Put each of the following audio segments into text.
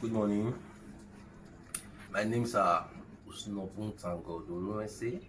Good morning. My name's Usnobun Tango Dolumese.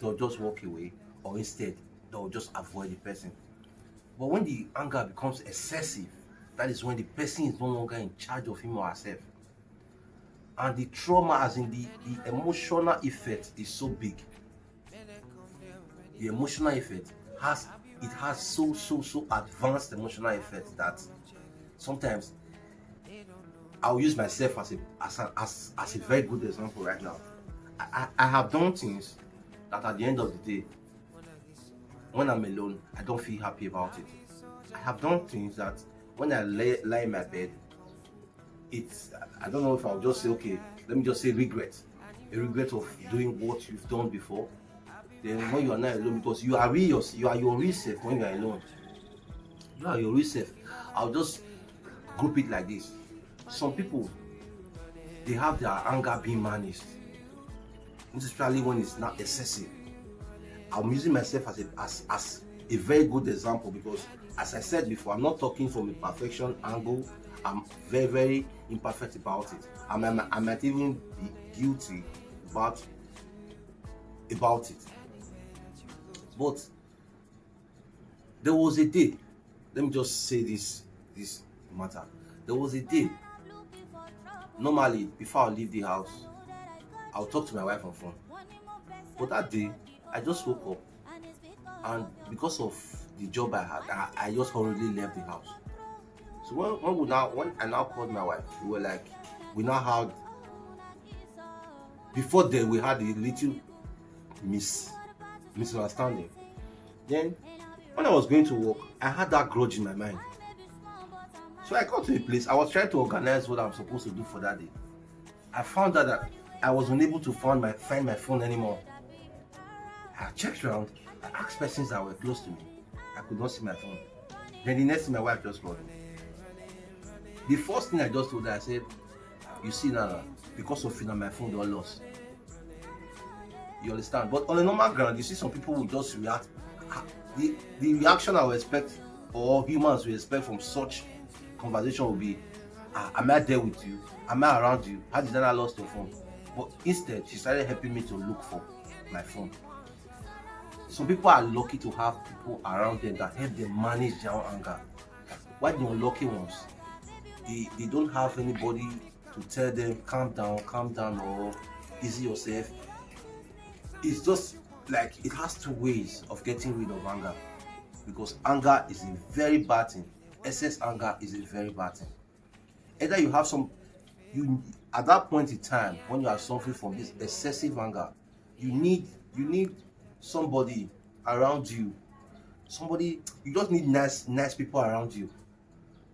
They'll just walk away, or instead, they'll just avoid the person. But when the anger becomes excessive, that is when the person is no longer in charge of him or herself. And the trauma, as in the emotional effect, is so big. The emotional effect has so advanced emotional effect that sometimes I'll use myself as a very good example right now. I have done things that at the end of the day, when I'm alone, I don't feel happy about it. I have done things that when I lie in my bed, it's, I don't know if I'll just say, okay, let me just say regret. A regret of doing what you've done before. Then when you are not alone, because you are your real self when you are alone. You are your real self. I'll just group it like this. Some people, they have their anger being managed, especially when it's not excessive. I'm using myself as a very good example because, as I said before, I'm not talking from a perfection angle. I'm very imperfect about it. I might even be guilty about it. But there was a day. Let me just say this matter. There was a day. Normally, before I leave the house, I'll talk to my wife on phone. But that day, I just woke up, and because of the job I had, I just hurriedly left the house. So when I now called my wife, we now had, before then we had a little misunderstanding. Then when I was going to work, I had that grudge in my mind. So I got to a place, I was trying to organize what I'm supposed to do for that day. I found out that I was unable to find my phone anymore. I checked around, I asked persons that were close to me. I could not see my phone. Then the next thing, my wife just called me. The first thing I just told her, I said, you see now, because of my phone got lost. You understand? But on a normal ground, you see some people will just react. The reaction I would expect, or humans will expect from such conversation will be, am I there with you? Am I around you? How did I not lost your phone? But instead, she started helping me to look for my phone. Some people are lucky to have people around them that help them manage their own anger. While the unlucky ones, they don't have anybody to tell them, calm down, or easy yourself. It's just like it has two ways of getting rid of anger, because anger is a very bad thing. Excess anger is a very bad thing. Either you have at that point in time when you are suffering from this excessive anger, you need somebody around you. You just need nice people around you.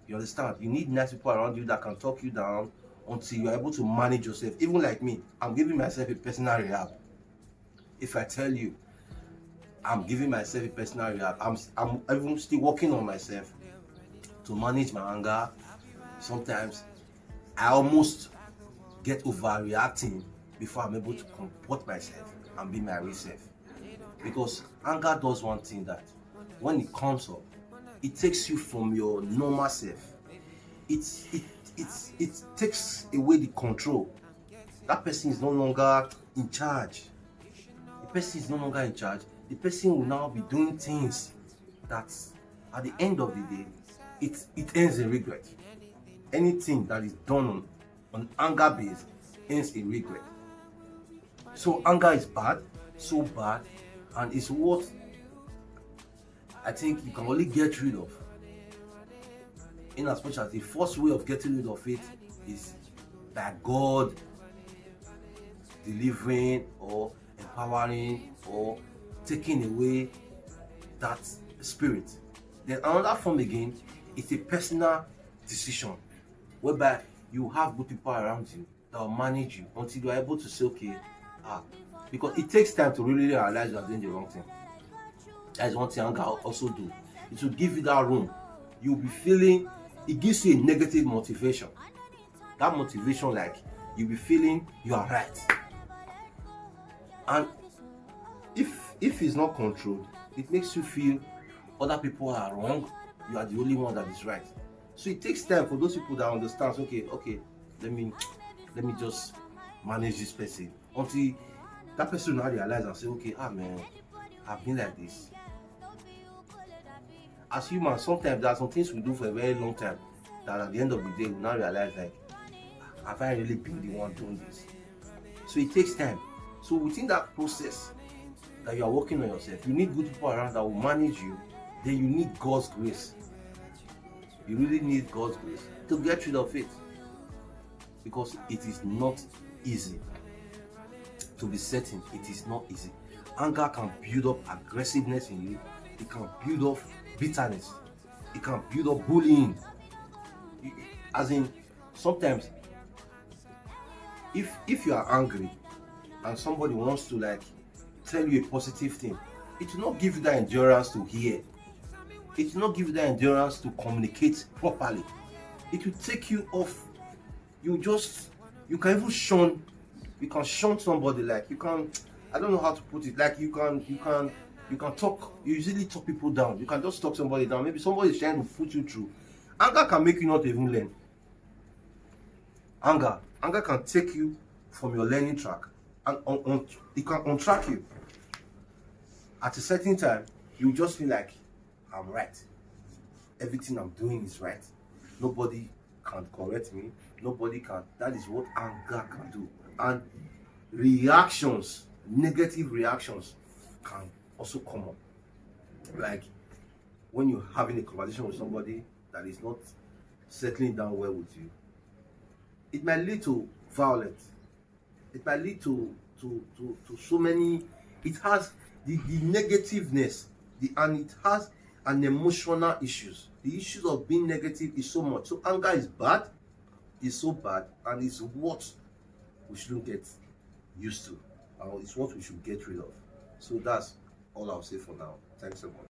You understand? You need nice people around you that can talk you down until you are able to manage yourself. Even like me, I'm giving myself a personal rehab. If I tell you, I'm giving myself a personal rehab, I'm even still working on myself to manage my anger. Sometimes I almost get overreacting before I'm able to comport myself and be my real self. Because anger does one thing, that when it comes up, it takes you from your normal self. It takes away the control. That person is no longer in charge. The person is no longer in charge. The person will now be doing things that at the end of the day, it ends in regret. Anything that is done on anger base ends in regret. So anger is bad, so bad, and it's what I think you can only get rid of. In as much as the first way of getting rid of it is by God delivering or empowering or taking away that spirit. Then another form again is a personal decision, whereby you have good people around you that will manage you until you are able to say, okay, because it takes time to really realize you are doing the wrong thing. That is one thing anger also do. It will give you that room. You'll be feeling, it gives you a negative motivation. That motivation, like you'll be feeling you are right. And if it's not controlled, it makes you feel other people are wrong, you are the only one that is right. So it takes time for those people that understand, okay, let me just manage this person until that person will now realize and say, okay, man, I've been like this. As humans, sometimes there are some things we do for a very long time that at the end of the day we now realize, like, have I really been the one doing this? So it takes time. So within that process that you are working on yourself, you need good people around that will manage you. Then you need God's grace. You really need God's grace to get rid of it, because it is not easy. To be certain, it is not easy. Anger can build up aggressiveness in you. It can build up bitterness. It can build up bullying. As in, sometimes, if you are angry and somebody wants to like tell you a positive thing, it will not give you the endurance to hear. It will not give you the endurance to communicate properly. It will take you off. You can even shun. You can shun somebody, like you can. I don't know how to put it. Like you can talk. You usually talk people down. You can just talk somebody down. Maybe somebody is trying to put you through. Anger can make you not even learn. Anger can take you from your learning track, and it can untrack you. At a certain time, you just feel like, I'm right. Everything I'm doing is right. Nobody can correct me. Nobody can. That is what anger can do. And reactions, negative reactions, can also come up. Like when you're having a conversation with somebody that is not settling down well with you, it might lead to violence. It might lead to so many. It has the negativeness, and it has an emotional issues. The issues of being negative is so much. So anger is bad. It's so bad, and it's what we shouldn't get used to. It's what we should get rid of. So that's all I'll say for now. Thanks so much.